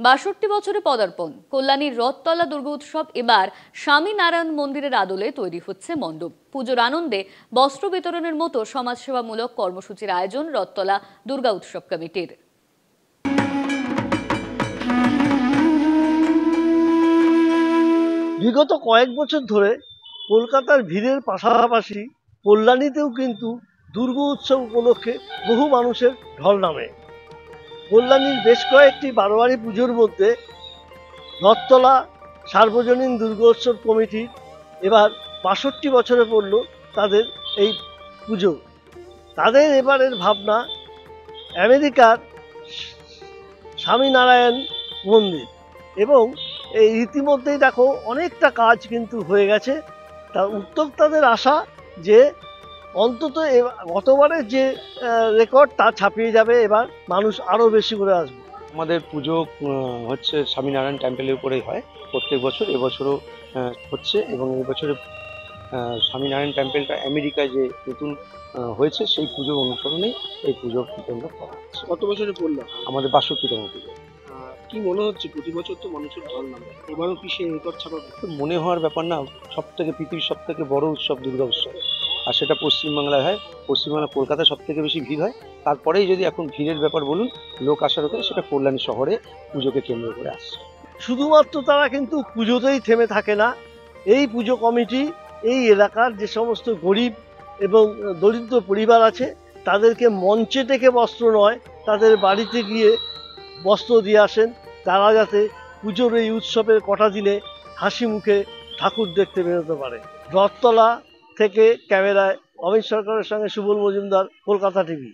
৬২ বছরে পদার্পণ কল্যাণীর রথতলা দুর্গোৎসব এবার স্বামীনারায়ণ মন্দিরের আদলে তৈরি হচ্ছে মণ্ডপ। পুজোর আনন্দে বস্ত্র বিতরণের মতো সমাজসেবামূলক কর্মসূচির আয়োজন রথতলা দুর্গা উৎসব কমিটির। বিগত কয়েক বছর ধরে কলকাতার ভিড়ের পাশাপাশি কল্যাণীতেও কিন্তু দুর্গা উৎসব উপলক্ষে বহু মানুষের ঢল নামে। কল্যাণীর বেশ কয়েকটি বারোয়ারি পুজোর মধ্যে রথতলা সার্বজনীন দুর্গোৎসব কমিটির এবার ৬২ বছরে পড়ল তাদের এই পুজো। তাদের এবারের ভাবনা আমেরিকার স্বামীনারায়ণ মন্দির, এবং এই ইতিমধ্যেই দেখো অনেকটা কাজ কিন্তু হয়ে গেছে। তার উদ্যোক্তাদের আশা যে অন্তত গতবারের যে রেকর্ড তা ছাপিয়ে যাবে, এবার মানুষ আরও বেশি করে আসবে। আমাদের পুজো হচ্ছে স্বামীনারায়ণ টেম্পলের উপরেই হয় প্রত্যেক বছর, এবছরও হচ্ছে। এবং এবছরে স্বামীনারায়ণ টেম্পলটা আমেরিকায় যে নতুন হয়েছে সেই পুজোর অনুসরণেই এই পুজো কেন্দ্র করা হচ্ছে। কত বছরে পড়লো আমাদের ৬২তম পুজো। কি মনে হচ্ছে প্রতি বছর তো মানুষের ঢল নামে, এবারও কি সে রেকর্ড ছাপাবে? মনে হওয়ার ব্যাপার না, পৃথিবীর সব থেকে বড় উৎসব দুর্গা উৎসব, আর সেটা পশ্চিমবাংলায় হয়। পশ্চিমবাংলা কলকাতায় সব থেকে বেশি ভিড় হয়। তারপরেই যদি এখন ভিড়ের ব্যাপার বলুন, লোক আসার হতে সেটা কল্যাণী শহরে পুজোকে কেন্দ্র করে আসছে। শুধুমাত্র তারা কিন্তু পুজোতেই থেমে থাকে না। এই পুজো কমিটি এই এলাকার যে সমস্ত গরিব এবং দরিদ্র পরিবার আছে তাদেরকে মঞ্চে ডেকে বস্ত্র নয়, তাদের বাড়িতে গিয়ে বস্ত্র দিয়ে আসেন, তারা যাতে পুজোর এই উৎসবের কটা দিনে হাসি মুখে ঠাকুর দেখতে বেরোতে পারে। রথতলা থেকে ক্যামেরায় অমিত সরকারের সঙ্গে সুবল মজুমদার, কলকাতা টিভি।